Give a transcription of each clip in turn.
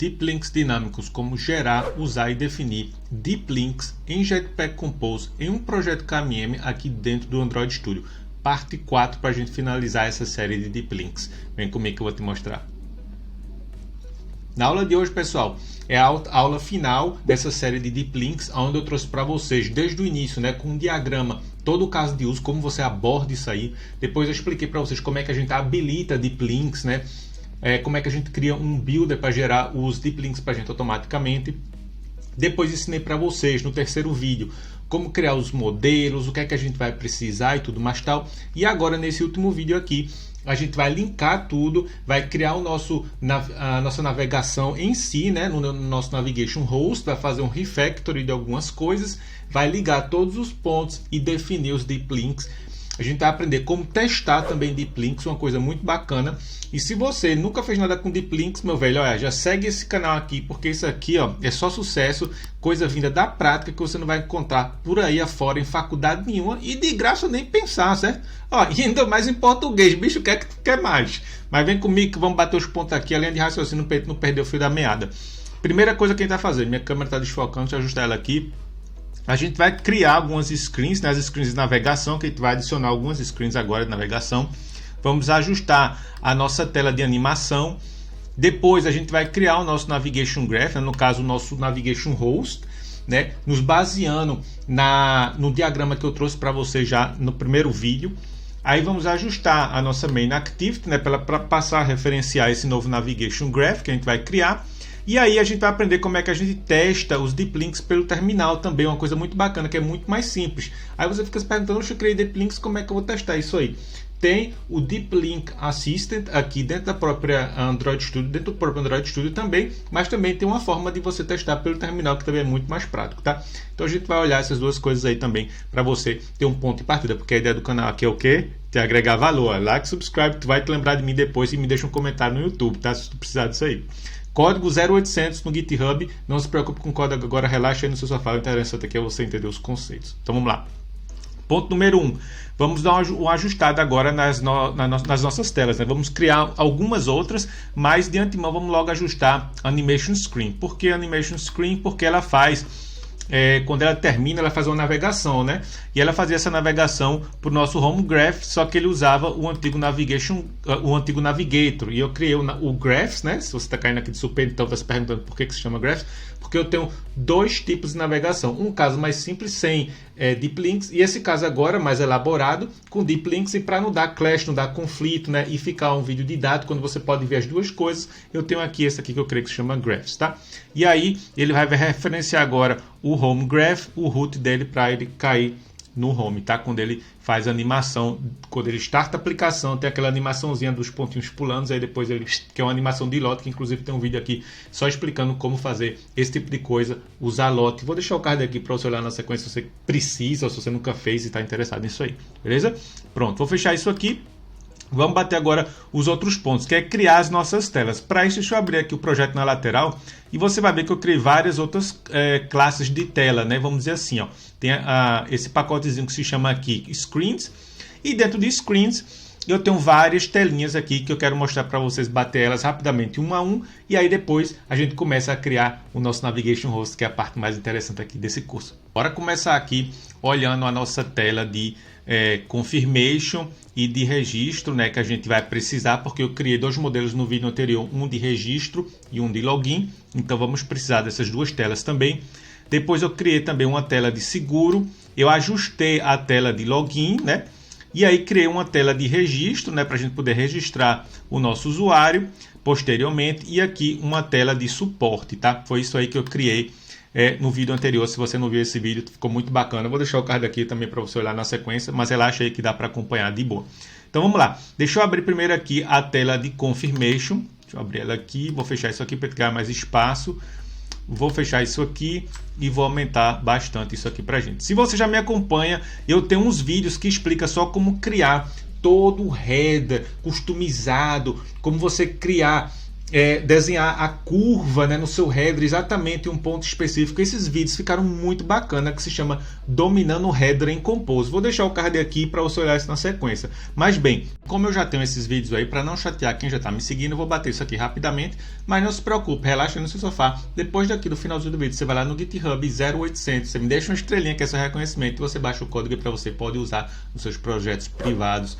Deep Links dinâmicos, como gerar, usar e definir Deep Links em Jetpack Compose em um projeto KMM aqui dentro do Android Studio. Parte 4 para a gente finalizar essa série de Deep Links. Vem comigo que eu vou te mostrar. Na aula de hoje, pessoal, é a aula final dessa série de Deep Links, onde eu trouxe para vocês desde o início, com um diagrama, todo o caso de uso, como você aborda isso aí. Depois eu expliquei para vocês como é que a gente habilita Deep Links, como é que a gente cria um builder para gerar os Deep Links para a gente automaticamente. Depois ensinei para vocês no terceiro vídeo como criar os modelos, o que é que a gente vai precisar e tudo mais tal. E agora nesse último vídeo aqui, a gente vai linkar tudo, vai criar a nossa navegação em si, no nosso Navigation Host, vai fazer um refactoring de algumas coisas, vai ligar todos os pontos e definir os Deep Links. A gente vai aprender como testar também Deep Links, uma coisa muito bacana. E se você nunca fez nada com Deep Links, meu velho, olha, já segue esse canal aqui, porque isso aqui é só sucesso, coisa vinda da prática que você não vai encontrar por aí afora em faculdade nenhuma e de graça nem pensar, certo? E ainda mais em português, bicho, o que é que tu quer mais? Mas vem comigo que vamos bater os pontos aqui, além de raciocínio, não perder o fio da meada. Primeira coisa que a gente vai fazer, minha câmera está desfocando, deixa eu ajustar ela aqui. A gente vai criar algumas screens, as screens de navegação, que a gente vai adicionar algumas screens agora de navegação. Vamos ajustar a nossa tela de animação. Depois a gente vai criar o nosso Navigation Graph, no caso o nosso Navigation Host, nos baseando no diagrama que eu trouxe para vocês já no primeiro vídeo. Aí vamos ajustar a nossa Main Activity, para passar a referenciar esse novo Navigation Graph que a gente vai criar. E aí a gente vai aprender como é que a gente testa os Deep Links pelo terminal também, uma coisa muito bacana, que é muito mais simples. Aí você fica se perguntando, eu criei Deep Links, como é que eu vou testar isso aí? Tem o Deep Link Assistant aqui dentro da própria Android Studio, dentro do próprio Android Studio também, mas também tem uma forma de você testar pelo terminal que também é muito mais prático, tá? Então a gente vai olhar essas duas coisas aí também para você ter um ponto de partida, porque a ideia do canal aqui é o quê? Te agregar valor. Like, subscribe, tu vai te lembrar de mim depois e me deixa um comentário no YouTube, tá? Se tu precisar disso aí. Código 0800 no GitHub, não se preocupe com o código agora, relaxa aí no seu sofá, o interessante aqui é você entender os conceitos. Então vamos lá. Ponto número 1, vamos dar uma ajustada agora nas nossas telas. Vamos criar algumas outras, mas de antemão vamos logo ajustar a Animation Screen. Por que Animation Screen? Porque ela faz, quando ela termina, ela faz uma navegação, E ela fazia essa navegação para o nosso Home Graph, só que ele usava o antigo Navigator. E eu criei o Graphs, Se você está caindo aqui de surpresa, então está se perguntando por que se chama Graphs, porque eu tenho dois tipos de navegação. Um caso mais simples, sem Deep Links, e esse caso agora mais elaborado, com Deep Links, e para não dar clash, não dar conflito, e ficar um vídeo didático, quando você pode ver as duas coisas, eu tenho aqui esse aqui que eu creio que se chama Graphs, tá? E aí, ele vai referenciar agora o Home Graph, o root dele para ele cair no Home, tá? Quando ele faz a animação, quando ele starta a aplicação, tem aquela animaçãozinha dos pontinhos pulando, aí depois ele, que é uma animação de lote, que inclusive tem um vídeo aqui só explicando como fazer esse tipo de coisa, usar lote. Vou deixar o card aqui para você olhar na sequência se você precisa, ou se você nunca fez e está interessado nisso aí, beleza? Pronto, vou fechar isso aqui. Vamos bater agora os outros pontos, que é criar as nossas telas. Para isso, deixa eu abrir aqui o projeto na lateral e você vai ver que eu criei várias outras classes de tela, Vamos dizer assim, tem esse pacotezinho que se chama aqui Screens, e dentro de Screens eu tenho várias telinhas aqui que eu quero mostrar para vocês, bater elas rapidamente um a um, e aí depois a gente começa a criar o nosso Navigation Host, que é a parte mais interessante aqui desse curso. Bora começar aqui olhando a nossa tela de confirmation e de registro, que a gente vai precisar, porque eu criei dois modelos no vídeo anterior, um de registro e um de login, então vamos precisar dessas duas telas também. Depois eu criei também uma tela de seguro, eu ajustei a tela de login, e aí criei uma tela de registro, para a gente poder registrar o nosso usuário posteriormente, e aqui uma tela de suporte, tá? Foi isso aí que eu criei no vídeo anterior. Se você não viu esse vídeo, ficou muito bacana. Eu vou deixar o card aqui também para você olhar na sequência, mas relaxa aí que dá para acompanhar de boa. Então vamos lá. Deixa eu abrir primeiro aqui a tela de confirmation. Deixa eu abrir ela aqui, vou fechar isso aqui para ganhar mais espaço. Vou fechar isso aqui e vou aumentar bastante isso aqui para gente. Se você já me acompanha, eu tenho uns vídeos que explicam só como criar todo o header customizado, como você criar desenhar a curva, né, no seu header, exatamente um ponto específico. Esses vídeos ficaram muito bacana, que se chama Dominando o Header em Compose. Vou deixar o card aqui para você olhar isso na sequência. Mas bem, como eu já tenho esses vídeos aí, para não chatear quem já está me seguindo, eu vou bater isso aqui rapidamente, mas não se preocupe, relaxa no seu sofá. Depois daqui do finalzinho do vídeo, você vai lá no GitHub 0800, você me deixa uma estrelinha que é seu reconhecimento, e você baixa o código para você pode usar nos seus projetos privados,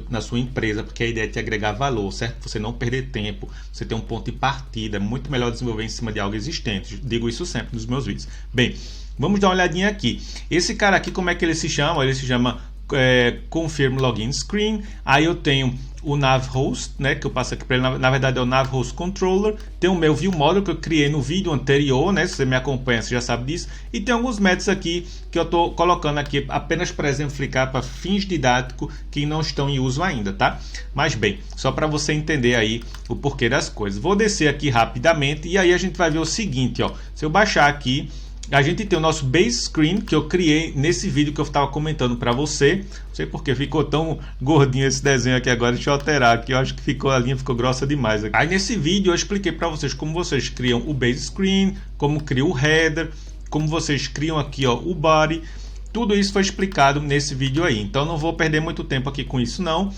na sua empresa, porque a ideia é te agregar valor, certo? Você não perder tempo, você ter um ponto de partida, é muito melhor desenvolver em cima de algo existente. Digo isso sempre nos meus vídeos. Bem, vamos dar uma olhadinha aqui. Esse cara aqui, como é que ele se chama? Ele se chama Confirm Login Screen. Aí eu tenho o NavHost, né, que eu passo aqui para ele, na verdade é o NavHost Controller. Tem o meu View Model que eu criei no vídeo anterior, né, se você me acompanha você já sabe disso. E tem alguns métodos aqui que eu estou colocando aqui apenas para exemplificar, para fins didáticos que não estão em uso ainda, tá? Mas bem, só para você entender aí o porquê das coisas. Vou descer aqui rapidamente e aí a gente vai ver o seguinte, ó. Se eu baixar aqui, a gente tem o nosso base screen que eu criei nesse vídeo que eu estava comentando para você. Não sei porque ficou tão gordinho esse desenho aqui agora. Deixa eu alterar aqui. Eu acho que a linha ficou grossa demais aqui. Aí nesse vídeo eu expliquei para vocês como vocês criam o base screen, como cria o header, como vocês criam aqui, ó, o body. Tudo isso foi explicado nesse vídeo aí. Então não vou perder muito tempo aqui com isso não.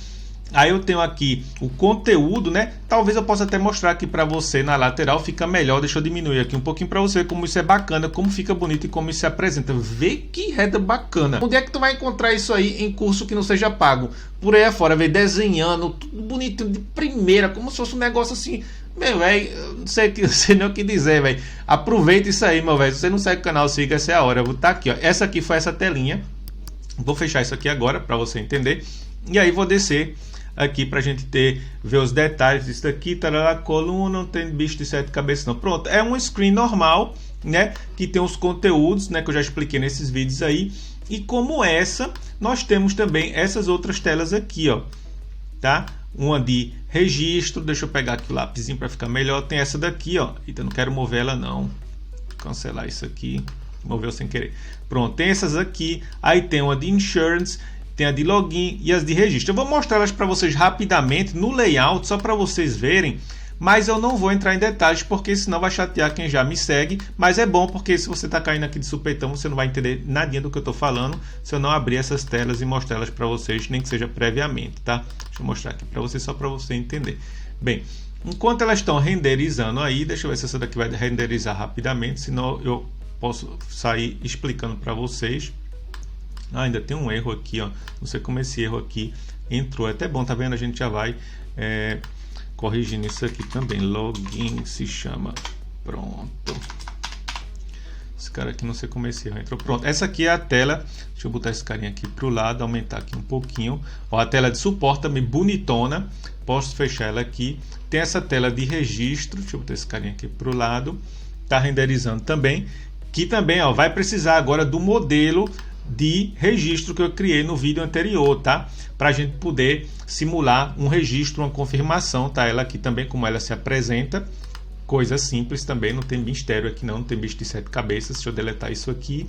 Aí eu tenho aqui o conteúdo, né? Talvez eu possa até mostrar aqui para você na lateral, fica melhor. Deixa eu diminuir aqui um pouquinho para você ver como isso é bacana, como fica bonito e como isso se apresenta. Vê que header bacana. Onde é que tu vai encontrar isso aí em curso que não seja pago? Por aí afora, vê, desenhando, tudo bonito de primeira, como se fosse um negócio assim. Meu velho, não sei nem o que dizer, velho. Aproveita isso aí, meu velho. Se você não segue o canal, siga, essa é a hora. Eu vou estar aqui, ó. Essa aqui foi essa telinha. Vou fechar isso aqui agora para você entender. E aí vou descer aqui para a gente ver os detalhes disso daqui, tarará, coluna, não tem bicho de 7 cabeças não. Pronto, é um screen normal, né, que tem os conteúdos, né, que eu já expliquei nesses vídeos aí. E como essa, nós temos também essas outras telas aqui, ó, tá? Uma de registro, deixa eu pegar aqui o lápisinho para ficar melhor. Tem essa daqui, ó, então não quero mover ela não, cancelar isso aqui, moveu sem querer. Pronto, tem essas aqui, aí tem uma de insurance, tem a de login e as de registro. Eu vou mostrar elas para vocês rapidamente no layout, só para vocês verem, mas eu não vou entrar em detalhes, porque senão vai chatear quem já me segue, mas é bom porque se você está caindo aqui de supetão, você não vai entender nadinha do que eu estou falando, se eu não abrir essas telas e mostrar elas para vocês, nem que seja previamente, tá? Deixa eu mostrar aqui para você, só para você entender. Bem, enquanto elas estão renderizando aí, deixa eu ver se essa daqui vai renderizar rapidamente, senão eu posso sair explicando para vocês. Ainda tem um erro aqui, ó. Não sei como esse erro aqui entrou. É até bom, tá vendo? A gente já vai corrigindo isso aqui também. Login se chama. Pronto. Esse cara aqui, não sei como esse erro entrou. Pronto. Essa aqui é a tela. Deixa eu botar esse carinha aqui pro lado, aumentar aqui um pouquinho. Ó, a tela de suporte também bonitona. Posso fechar ela aqui. Tem essa tela de registro. Deixa eu botar esse carinha aqui pro lado. Tá renderizando também. Que também, ó, vai precisar agora do modelo de registro que eu criei no vídeo anterior, tá? Para a gente poder simular um registro, uma confirmação, tá? Ela aqui também, como ela se apresenta, coisa simples também, não tem mistério aqui não tem bicho de 7 cabeças. Deixa eu deletar isso aqui,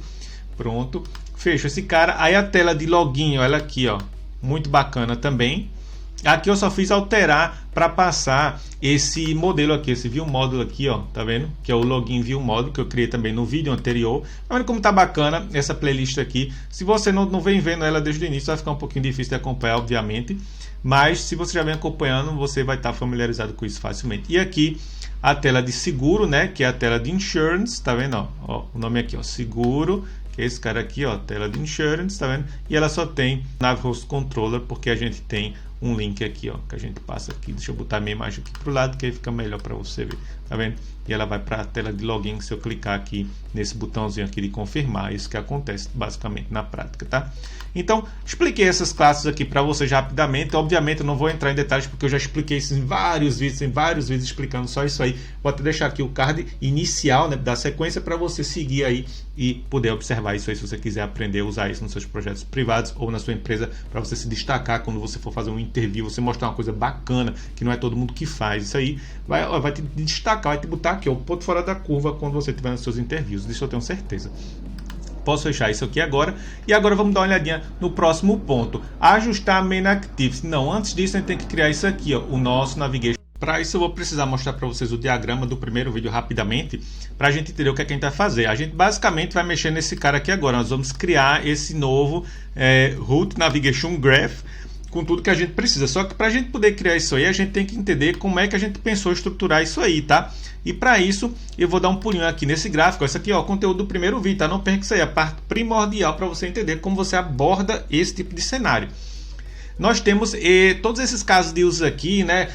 pronto, fecho esse cara. Aí a tela de login, olha aqui, ó, muito bacana também. Aqui eu só fiz alterar para passar esse modelo aqui, esse view módulo aqui, ó, tá vendo? Que é o login view módulo que eu criei também no vídeo anterior. Tá vendo como tá bacana essa playlist aqui? Se você não vem vendo ela desde o início, vai ficar um pouquinho difícil de acompanhar, obviamente. Mas se você já vem acompanhando, você vai estar familiarizado com isso facilmente. E aqui a tela de seguro, né? Que é a tela de insurance, tá vendo? Ó, o nome aqui, ó, seguro. Que é esse cara aqui, ó, tela de insurance, tá vendo? E ela só tem NavHost Controller, porque a gente tem um link aqui, ó, que a gente passa aqui. Deixa eu botar a minha imagem aqui pro lado, que aí fica melhor para você ver, tá vendo? E ela vai para a tela de login se eu clicar aqui nesse botãozinho aqui de confirmar. Isso que acontece basicamente na prática, tá? Então, expliquei essas classes aqui para vocês rapidamente. Obviamente eu não vou entrar em detalhes porque eu já expliquei isso em vários vídeos explicando só isso aí. Vou até deixar aqui o card inicial, né, da sequência para você seguir aí e poder observar isso aí se você quiser aprender a usar isso nos seus projetos privados ou na sua empresa, para você se destacar quando você for fazer um interview, você mostrar uma coisa bacana que não é todo mundo que faz. Isso aí vai te destacar, vai te botar aqui, ó, o ponto fora da curva quando você estiver nos seus interviews. Disso eu tenho certeza. Posso fechar isso aqui agora. E agora vamos dar uma olhadinha no próximo ponto. Ajustar Main Activities. Não, antes disso a gente tem que criar isso aqui, ó, o nosso Navigation Para isso eu vou precisar mostrar para vocês o diagrama do primeiro vídeo rapidamente, para a gente entender o que é que a gente vai fazer. A gente basicamente vai mexer nesse cara aqui agora. Nós vamos criar esse novo Route Navigation Graph com tudo que a gente precisa. Só que para a gente poder criar isso aí, a gente tem que entender como é que a gente pensou estruturar isso aí, tá? E para isso, eu vou dar um pulinho aqui nesse gráfico. Esse aqui, ó, o conteúdo do primeiro vídeo, tá? Não perca isso aí, a parte primordial para você entender como você aborda esse tipo de cenário. Nós temos todos esses casos de uso aqui, né?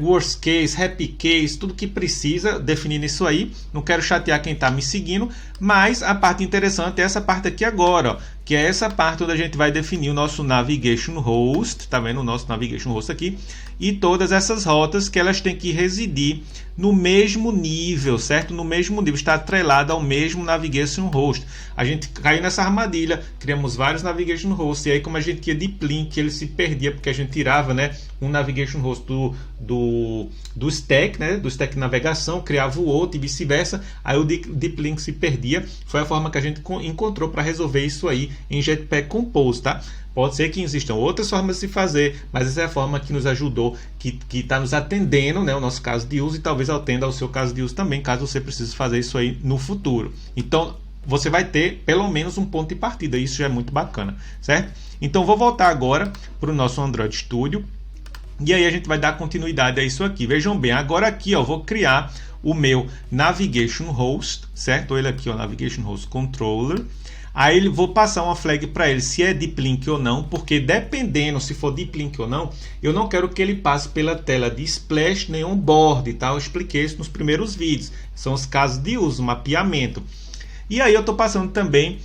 Worst case, happy case, tudo que precisa definir isso aí. Não quero chatear quem está me seguindo, mas a parte interessante é essa parte aqui agora, ó, que é essa parte onde a gente vai definir o nosso navigation host, tá vendo o nosso navigation host aqui, e todas essas rotas que elas têm que residir no mesmo nível, certo? No mesmo nível, está atrelada ao mesmo navigation host. A gente caiu nessa armadilha, criamos vários navigation hosts, e aí como a gente tinha deep link, ele se perdia, porque a gente tirava, né, um navigation host do stack, né, do stack de navegação, criava o outro e vice-versa, aí o deep link se perdia. Foi a forma que a gente encontrou para resolver isso aí em Jetpack Compose, tá? Pode ser que existam outras formas de se fazer, mas essa é a forma que nos ajudou, que está nos atendendo, né, o nosso caso de uso, e talvez atenda ao seu caso de uso também, caso você precise fazer isso aí no futuro. Então, você vai ter pelo menos um ponto de partida, isso já é muito bacana, certo? Então, vou voltar agora para o nosso Android Studio, e aí a gente vai dar continuidade a isso aqui. Vejam bem, agora aqui, ó, vou criar o meu Navigation Host, certo? Ele aqui, ó, Navigation Host Controller. Aí vou passar uma flag para ele se é deep link ou não, porque dependendo se for deep link ou não, eu não quero que ele passe pela tela de splash nem onboard, tá? Eu expliquei isso nos primeiros vídeos. São os casos de uso, mapeamento. E aí eu estou passando também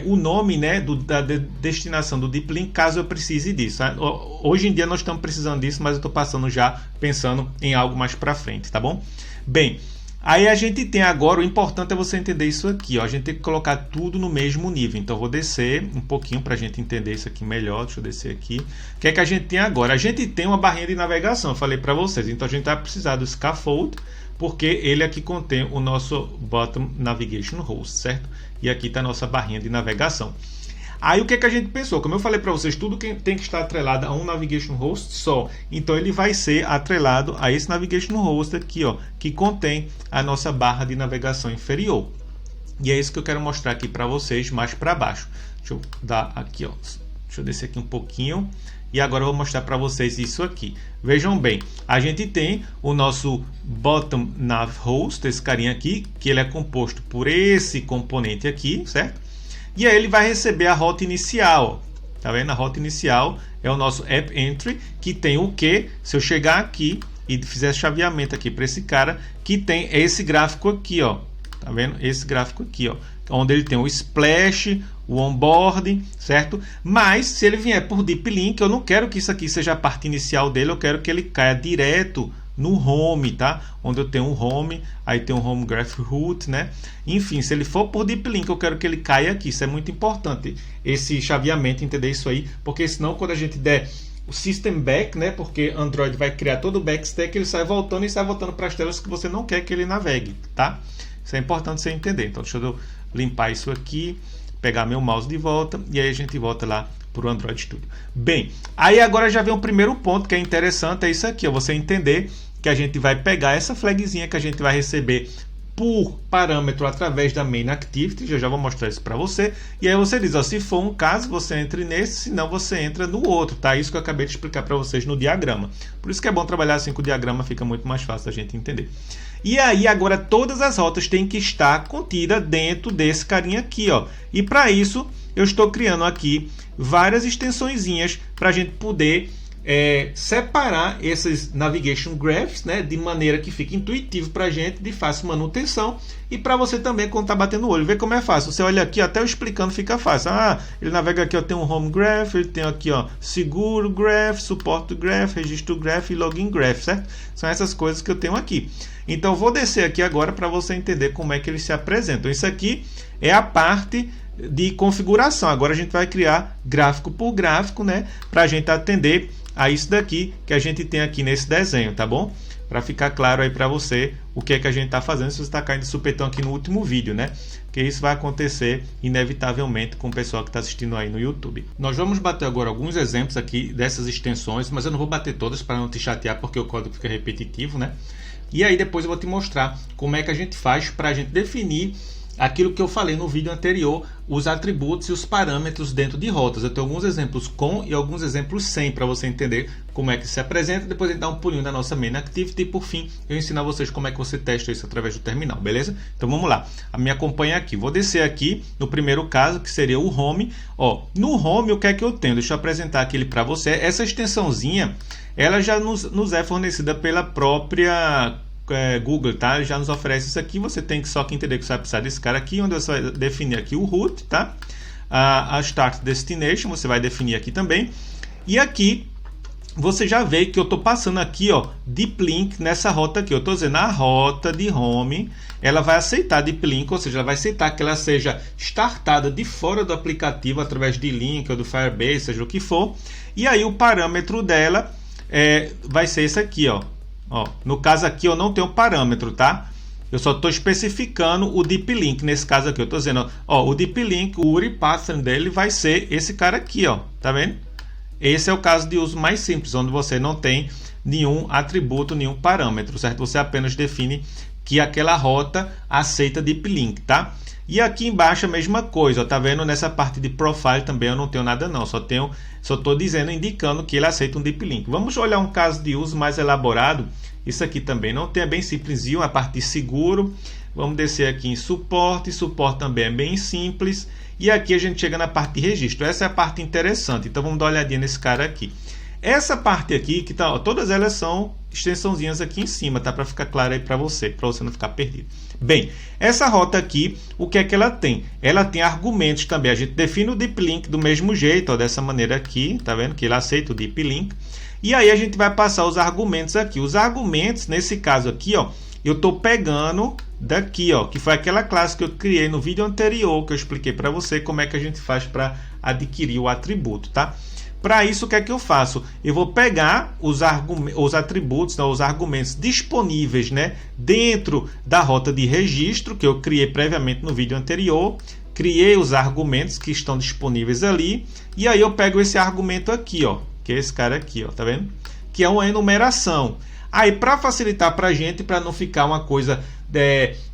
o nome, né, da destinação do deep link, caso eu precise disso. Tá? Hoje em dia nós estamos precisando disso, mas eu estou passando já pensando em algo mais para frente, tá bom? Bem, aí a gente tem agora, o importante é você entender isso aqui, ó, a gente tem que colocar tudo no mesmo nível. Então eu vou descer um pouquinho para a gente entender isso aqui melhor. Deixa eu descer aqui. O que é que a gente tem agora? A gente tem uma barrinha de navegação, eu falei para vocês. Então a gente vai precisar do scaffold, porque ele aqui contém o nosso Bottom Navigation Host, certo? E aqui está a nossa barrinha de navegação. Aí o que é que a gente pensou? Como eu falei para vocês, tudo que tem que estar atrelado a um Navigation Host só. Então ele vai ser atrelado a esse Navigation Host aqui, ó, que contém a nossa barra de navegação inferior. E é isso que eu quero mostrar aqui para vocês mais para baixo. Deixa eu dar aqui, ó. Deixa eu descer aqui um pouquinho. E agora eu vou mostrar para vocês isso aqui. Vejam bem, a gente tem o nosso Bottom Nav Host, esse carinha aqui, que ele é composto por esse componente aqui, certo? E aí ele vai receber a rota inicial. Tá vendo? A rota inicial é o nosso App Entry, que tem o que? Se eu chegar aqui e fizer chaveamento aqui para esse cara, que tem esse gráfico aqui, ó. Tá vendo? Esse gráfico aqui, ó. Onde ele tem o splash, o onboarding, certo? Mas se ele vier por deep link, eu não quero que isso aqui seja a parte inicial dele, eu quero que ele caia direto no home, tá? Onde eu tenho um home, aí tem um home graph root, né? Enfim, se ele for por deep link, eu quero que ele caia aqui. Isso é muito importante, esse chaveamento, entender isso aí, porque senão quando a gente der o system back, né? Porque Android vai criar todo o backstack, ele sai voltando e sai voltando para as telas que você não quer que ele navegue, tá? Isso é importante você entender. Então, deixa eu limpar isso aqui, pegar meu mouse de volta e aí a gente volta lá para o Android Studio. Bem, aí agora já vem o primeiro ponto que é interessante, é isso aqui, ó, você entender que a gente vai pegar essa flagzinha que a gente vai receber por parâmetro através da main activity, eu já vou mostrar isso para você, e aí você diz, ó, se for um caso, você entre nesse, se não você entra no outro, tá? Isso que eu acabei de explicar para vocês no diagrama. Por isso que é bom trabalhar assim com o diagrama, fica muito mais fácil a gente entender. E aí agora todas as rotas têm que estar contidas dentro desse carinha aqui, ó. E para isso eu estou criando aqui várias extensõezinhas para a gente poder separar esses navigation graphs, né, de maneira que fique intuitivo para a gente, de fácil manutenção, e para você também quando está batendo o olho. Vê como é fácil. Você olha aqui, até eu explicando fica fácil. Ah, ele navega aqui, ó, tem um home graph, ele tem aqui, ó, seguro graph, suporte graph, registro graph e login graph, certo? São essas coisas que eu tenho aqui. Então vou descer aqui agora para você entender como é que eles se apresentam. Isso aqui é a parte de configuração. Agora a gente vai criar gráfico por gráfico, né, para a gente atender a isso daqui que a gente tem aqui nesse desenho, tá bom? para ficar claro aí para você o que é que a gente está fazendo se você está caindo de supetão aqui no último vídeo, né? Porque isso vai acontecer inevitavelmente com o pessoal que está assistindo aí no YouTube. Nós vamos bater agora alguns exemplos aqui dessas extensões, mas eu não vou bater todas para não te chatear, porque o código fica repetitivo, né? E aí depois eu vou te mostrar como é que a gente faz para a gente definir aquilo que eu falei no vídeo anterior, os atributos e os parâmetros dentro de rotas. Eu tenho alguns exemplos com e alguns exemplos sem para você entender como é que se apresenta. Depois a gente dá um pulinho da nossa main activity e por fim eu ensino a vocês como é que você testa isso através do terminal, beleza? Então vamos lá, me acompanha aqui. Vou descer aqui no primeiro caso, que seria o home. Ó, no home o que é que eu tenho? Deixa eu apresentar aqui para você. Essa extensãozinha, ela já nos é fornecida pela própria Google, tá? Ele já nos oferece isso aqui. Você tem que só que entender que você vai precisar desse cara aqui, onde você vai definir aqui o root, tá? A start destination você vai definir aqui também. E aqui você já vê que eu estou passando aqui, ó, deep link nessa rota aqui. Eu estou dizendo a rota de home, ela vai aceitar deep link, ou seja, ela vai aceitar que ela seja startada de fora do aplicativo através de link ou do Firebase, seja o que for. E aí o parâmetro dela vai ser esse aqui, ó. Ó, no caso aqui eu não tenho parâmetro, tá? Eu só estou especificando o deep link. Nesse caso aqui eu estou dizendo, ó, o deep link, o URI pattern dele vai ser esse cara aqui, ó, tá vendo? Esse é o caso de uso mais simples, onde você não tem nenhum atributo, nenhum parâmetro, certo? Você apenas define que aquela rota aceita deep link, tá? E aqui embaixo a mesma coisa, ó, tá vendo? Nessa parte de profile também eu não tenho nada não, só estou dizendo, indicando que ele aceita um deep link. Vamos olhar um caso de uso mais elaborado. Isso aqui também não tem, é bem simplesinho, a parte de seguro. Vamos descer aqui em suporte, suporte também é bem simples. E aqui a gente chega na parte de registro, essa é a parte interessante, então vamos dar uma olhadinha nesse cara aqui. Essa parte aqui, que tá, ó, todas elas são extensãozinhas aqui em cima, tá? Para ficar claro aí para você não ficar perdido. Bem, essa rota aqui, o que é que ela tem? Ela tem argumentos também. A gente define o deep link do mesmo jeito, ó, dessa maneira aqui, tá vendo? Que ele aceita o deep link. E aí a gente vai passar os argumentos aqui. Os argumentos, nesse caso aqui, ó, eu estou pegando daqui, ó, que foi aquela classe que eu criei no vídeo anterior, que eu expliquei para você como é que a gente faz para adquirir o atributo, tá? Para isso, o que é que eu faço? Eu vou pegar os atributos, né, os argumentos disponíveis, né, dentro da rota de registro, que eu criei previamente no vídeo anterior. Criei os argumentos que estão disponíveis ali. E aí eu pego esse argumento aqui, ó, que é esse cara aqui, ó, tá vendo? Que é uma enumeração. Aí, para facilitar para a gente, para não ficar uma coisa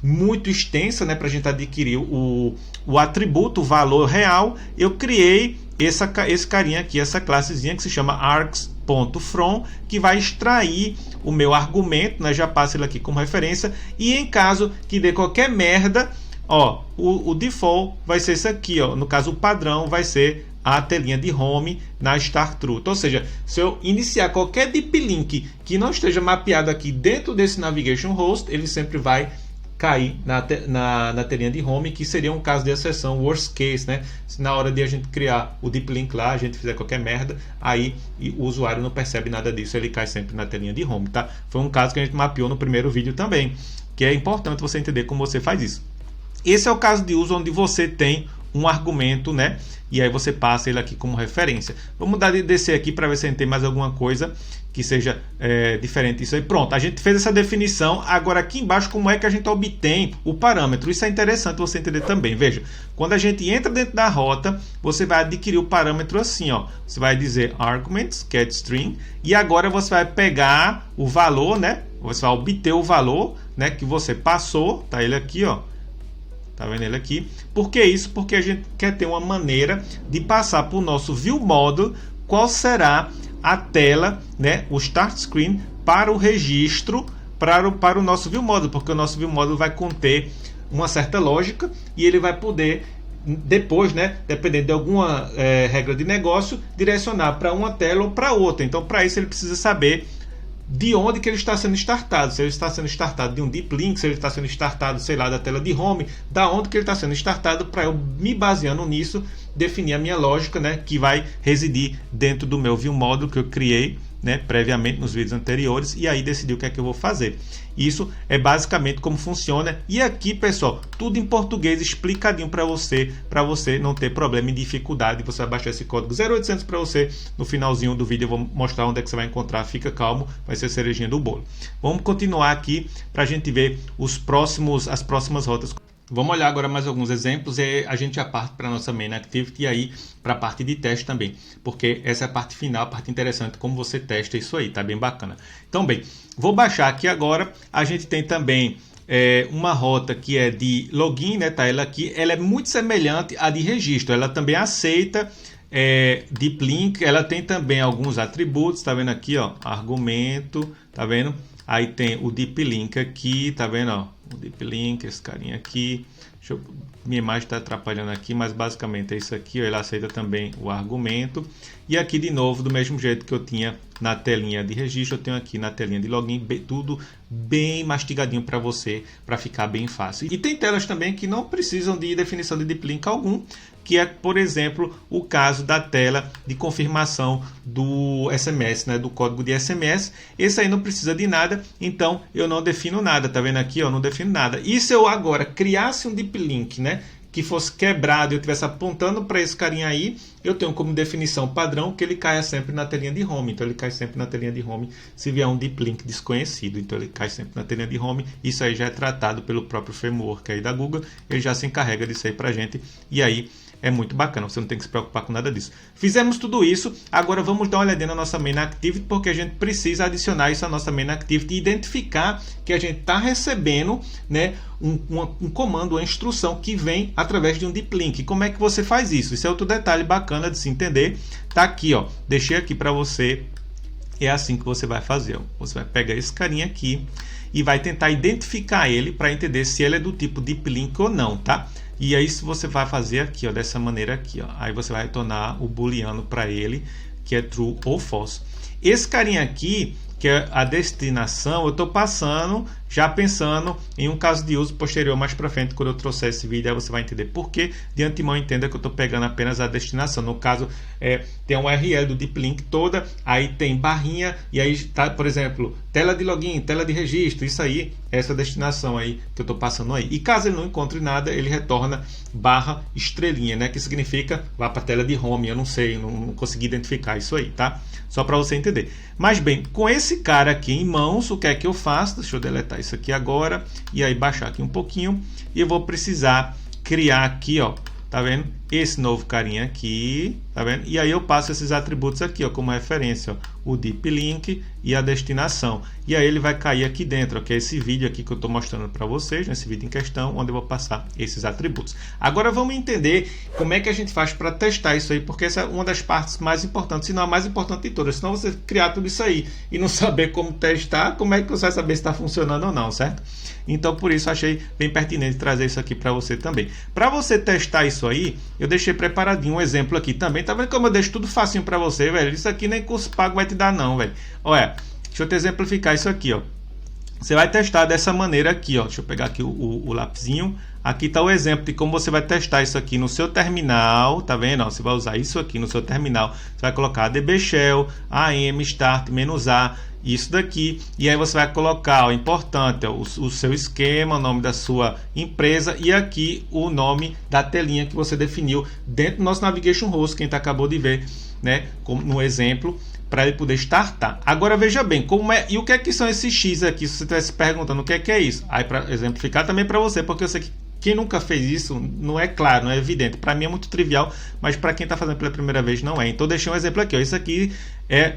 muito extensa, né, para a gente adquirir o atributo, o valor real, eu criei esse carinha aqui, essa classezinha que se chama args.from, que vai extrair o meu argumento, né, já passo ele aqui como referência, e em caso que dê qualquer merda, ó, o default vai ser esse aqui, ó, no caso o padrão vai ser a telinha de home na start root. Ou seja, se eu iniciar qualquer deep link que não esteja mapeado aqui dentro desse navigation host, ele sempre vai cair na telinha de home, que seria um caso de exceção, worst case, né? Se na hora de a gente criar o deep link lá, a gente fizer qualquer merda, aí o usuário não percebe nada disso, ele cai sempre na telinha de home, tá? Foi um caso que a gente mapeou no primeiro vídeo também, que é importante você entender como você faz isso. Esse é o caso de uso onde você tem um argumento, né? E aí você passa ele aqui como referência. Vamos descer aqui para ver se a gente tem mais alguma coisa que seja diferente disso aí. Pronto, a gente fez essa definição. Agora aqui embaixo, como é que a gente obtém o parâmetro? Isso é interessante você entender também. Veja, quando a gente entra dentro da rota, você vai adquirir o parâmetro assim, ó. Você vai dizer arguments, getString, e agora você vai pegar o valor, né? Você vai obter o valor, né, que você passou, tá ele aqui, ó. Tá vendo ele aqui? Por que isso? Porque a gente quer ter uma maneira de passar para o nosso view model qual será a tela, né, o start screen para o registro, para o nosso view model, porque o nosso view model vai conter uma certa lógica e ele vai poder depois, né, dependendo de alguma regra de negócio, direcionar para uma tela ou para outra. Então, para isso ele precisa saber de onde que ele está sendo startado, se ele está sendo startado de um deep link, se ele está sendo startado, sei lá, da tela de home, da onde que ele está sendo startado, para eu, me baseando nisso, definir a minha lógica, né, que vai residir dentro do meu view model que eu criei né, previamente nos vídeos anteriores, e aí decidi o que é que eu vou fazer. Isso é basicamente como funciona. E aqui, pessoal, tudo em português explicadinho para você não ter problema e dificuldade. Você vai baixar esse código 0800 para você. No finalzinho do vídeo eu vou mostrar onde é que você vai encontrar. Fica calmo, vai ser a cerejinha do bolo. Vamos continuar aqui para a gente ver as próximas rotas. Vamos olhar agora mais alguns exemplos e a gente já parte para a nossa Main Activity e aí para a parte de teste também, porque essa é a parte final, a parte interessante, como você testa isso aí, tá bem bacana. Então, bem, vou baixar aqui agora. A gente tem também uma rota que é de login, né? Tá ela aqui, ela é muito semelhante à de registro, ela também aceita Deep Link, ela tem também alguns atributos, tá vendo aqui, ó, argumento, tá vendo? Aí tem o Deep Link aqui, tá vendo, ó? O Deep Link, esse carinha aqui. Minha imagem está atrapalhando aqui, mas basicamente é isso aqui, ó, ele aceita também o argumento. E aqui de novo, do mesmo jeito que eu tinha na telinha de registro, eu tenho aqui na telinha de login, tudo bem mastigadinho para você, para ficar bem fácil. E tem telas também que não precisam de definição de Deep Link algum, que é, por exemplo, o caso da tela de confirmação do SMS, né, do código de SMS. Esse aí não precisa de nada, então eu não defino nada, tá vendo aqui, ó, não defino nada. E se eu agora criasse um Deep Link, né, que fosse quebrado e eu estivesse apontando para esse carinha aí, eu tenho como definição padrão que ele caia sempre na telinha de home. Então ele cai sempre na telinha de home se vier um Deep Link desconhecido. Então ele cai sempre na telinha de home. Isso aí já é tratado pelo próprio framework aí da Google. Ele já se encarrega disso aí para a gente. E aí é muito bacana, você não tem que se preocupar com nada disso. Fizemos tudo isso, agora vamos dar uma olhadinha na nossa Main Activity, porque a gente precisa adicionar isso à nossa Main Activity e identificar que a gente está recebendo, né, um comando, uma instrução que vem através de um Deep Link. Como é que você faz isso? Isso é outro detalhe bacana de se entender. Tá aqui, ó, deixei aqui para você. É assim que você vai fazer, ó. Você vai pegar esse carinha aqui e vai tentar identificar ele para entender se ele é do tipo Deep Link ou não, tá? E aí se você vai fazer aqui, ó, dessa maneira aqui, ó, aí você vai retornar o booleano para ele, que é true ou false. Esse carinha aqui, que é a destinação, eu estou passando, já pensando em um caso de uso posterior mais para frente, quando eu trouxer esse vídeo, aí você vai entender por que. De antemão, entenda que eu estou pegando apenas a destinação. No caso, tem uma URL do Deep Link toda, aí tem barrinha, e aí está, por exemplo, tela de login, tela de registro, isso aí, essa destinação aí que eu estou passando aí. E caso ele não encontre nada, ele retorna barra estrelinha, né? Que significa vá para a tela de home, eu não sei, não consegui identificar isso aí, tá? Só para você entender. Mas bem, com esse cara aqui em mãos, o que é que eu faço? Deixa eu deletar isso aqui agora e aí baixar aqui um pouquinho e eu vou precisar criar aqui, ó, tá vendo? Esse novo carinha aqui, tá vendo? E aí eu passo esses atributos aqui, ó, como referência, ó, o Deep Link e a destinação. E aí ele vai cair aqui dentro, ó, que é esse vídeo aqui que eu estou mostrando para vocês, nesse vídeo em questão, onde eu vou passar esses atributos. Agora vamos entender como é que a gente faz para testar isso aí, porque essa é uma das partes mais importantes, se não a mais importante de todas. Senão você criar tudo isso aí e não saber como testar, como é que você vai saber se está funcionando ou não, certo? Então por isso achei bem pertinente trazer isso aqui para você também. Para você testar isso aí, eu deixei preparadinho um exemplo aqui também. Tá vendo como eu deixo tudo facinho para você, velho? Isso aqui nem curso pago vai te dar não, velho. Olha, deixa eu te exemplificar isso aqui, ó. Você vai testar dessa maneira aqui, ó. Deixa eu pegar aqui o lapisinho. Aqui está o exemplo de como você vai testar isso aqui no seu terminal, tá vendo? Ó, você vai usar isso aqui no seu terminal. Você vai colocar DB Shell, AM, Start, -A, isso daqui. E aí você vai colocar, ó, importante, ó, o seu esquema, o nome da sua empresa e aqui o nome da telinha que você definiu dentro do nosso Navigation Host, quem acabou de ver, né, como no exemplo, para ele poder startar. Agora veja bem, como é e o que é que são esses X aqui, se você estiver se perguntando o que é isso. Aí para exemplificar também para você, porque eu sei que quem nunca fez isso não é claro, não é evidente. Para mim é muito trivial, mas para quem está fazendo pela primeira vez não é. Então deixei um exemplo aqui, ó. Isso aqui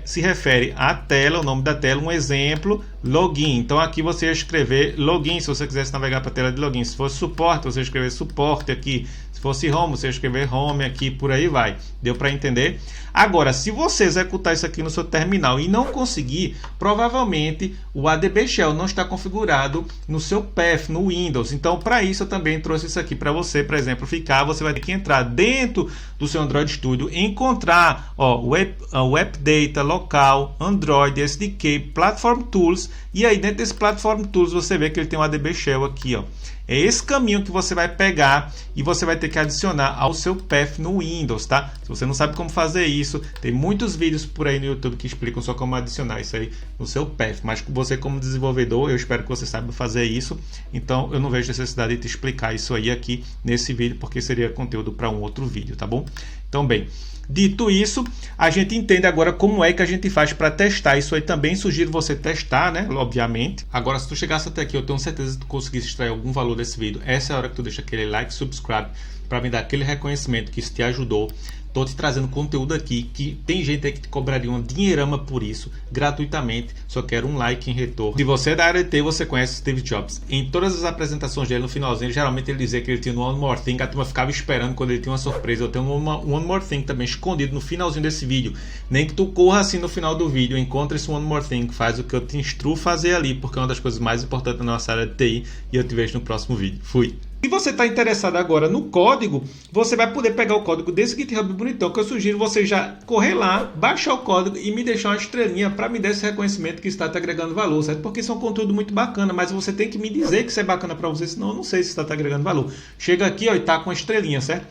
se refere à tela, o nome da tela, um exemplo, login. Então aqui você ia escrever login, se você quisesse navegar para a tela de login. Se fosse suporte, você ia escrever suporte aqui. Se fosse home, você ia escrever home aqui, por aí vai. Deu para entender? Agora, se você executar isso aqui no seu terminal e não conseguir, provavelmente o ADB Shell não está configurado no seu path, no Windows. Então, para isso, eu também trouxe isso aqui para você, para exemplificar. Você vai ter que entrar dentro do seu Android Studio, encontrar, ó, o App Data, Local, Android, SDK, Platform Tools. E aí, dentro desse Platform Tools, você vê que ele tem um ADB Shell aqui, ó. É esse caminho que você vai pegar e você vai ter que adicionar ao seu path no Windows, tá? Se você não sabe como fazer isso, tem muitos vídeos por aí no YouTube que explicam só como adicionar isso aí no seu path, mas você como desenvolvedor, eu espero que você saiba fazer isso, então eu não vejo necessidade de te explicar isso aí aqui nesse vídeo, porque seria conteúdo para um outro vídeo, tá bom? Então, bem, dito isso, a gente entende agora como é que a gente faz para testar. Isso aí também sugiro você testar, né? Obviamente. Agora, se tu chegasse até aqui, eu tenho certeza que tu conseguisse extrair algum valor desse vídeo. Essa é a hora que tu deixa aquele like, subscribe, para me dar aquele reconhecimento que isso te ajudou. Tô te trazendo conteúdo aqui que tem gente aí que te cobraria uma dinheirama por isso, gratuitamente. Só quero um like em retorno. Se você é da área de TI, você conhece Steve Jobs. Em todas as apresentações dele, no finalzinho, geralmente ele dizia que ele tinha um One More Thing. A turma ficava esperando quando ele tinha uma surpresa. Eu tenho um One More Thing também escondido no finalzinho desse vídeo. Nem que tu corra assim no final do vídeo, encontre esse One More Thing, faz o que eu te instruo a fazer ali, porque é uma das coisas mais importantes da nossa área de TI. E eu te vejo no próximo vídeo. Fui! Se você está interessado agora no código, você vai poder pegar o código desse GitHub bonitão, que eu sugiro você já correr lá, baixar o código e me deixar uma estrelinha para me dar esse reconhecimento que está te agregando valor, certo? Porque isso é um conteúdo muito bacana, mas você tem que me dizer que isso é bacana para você, senão eu não sei se está te agregando valor. Chega aqui, ó, e tá com a estrelinha, certo?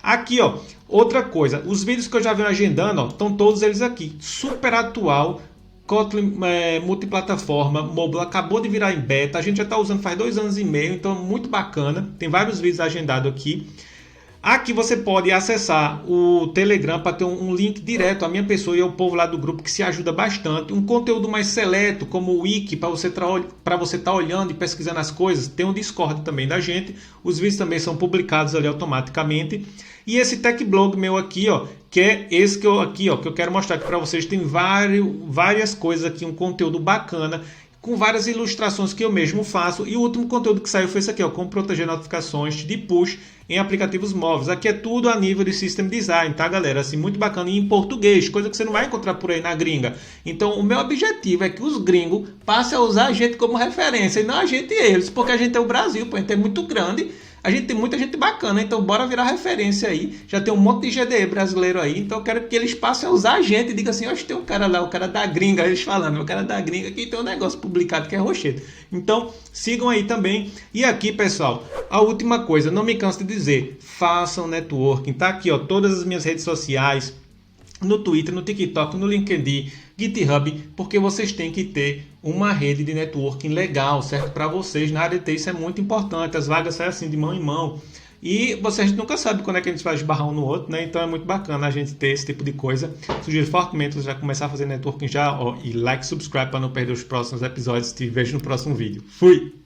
Aqui, ó, outra coisa, os vídeos que eu já venho agendando, ó, estão todos eles aqui, super atual. Kotlin multiplataforma, mobile, acabou de virar em beta, a gente já está usando faz 2 anos e meio, então muito bacana, tem vários vídeos agendados aqui. Aqui você pode acessar o Telegram para ter um link direto à minha pessoa e ao povo lá do grupo que se ajuda bastante. Um conteúdo mais seleto, como o Wiki, para você estar olhando e pesquisando as coisas. Tem o Discord também da gente. Os vídeos também são publicados ali automaticamente. E esse tech blog meu aqui, ó, que é esse que eu quero mostrar aqui para vocês. Tem várias coisas aqui, um conteúdo bacana, com várias ilustrações que eu mesmo faço. E o último conteúdo que saiu foi esse aqui, ó, como proteger notificações de push em aplicativos móveis. Aqui é tudo a nível de System Design, tá, galera? Assim, muito bacana e em português, coisa que você não vai encontrar por aí na gringa. Então, o meu objetivo é que os gringos passem a usar a gente como referência e não a gente eles, porque a gente é o Brasil, pô, a gente é muito grande. A gente tem muita gente bacana, então bora virar referência aí. Já tem um monte de GDE brasileiro aí, então eu quero que eles passem a usar a gente e digam assim, hoje tem um cara lá, o cara da gringa, eles falando, o cara da gringa aqui tem um negócio publicado que é rochedo. Então, sigam aí também. E aqui, pessoal, a última coisa, não me canso de dizer, façam networking. Tá aqui, ó, todas as minhas redes sociais, no Twitter, no TikTok, no LinkedIn, GitHub, porque vocês têm que ter uma rede de networking legal, certo? Para vocês, na área de TI, isso é muito importante. As vagas saem assim de mão em mão. E vocês nunca sabem quando é que a gente vai esbarrar um no outro, né? Então é muito bacana a gente ter esse tipo de coisa. Sugiro fortemente você já começar a fazer networking já, ó, e like, subscribe para não perder os próximos episódios. Te vejo no próximo vídeo. Fui!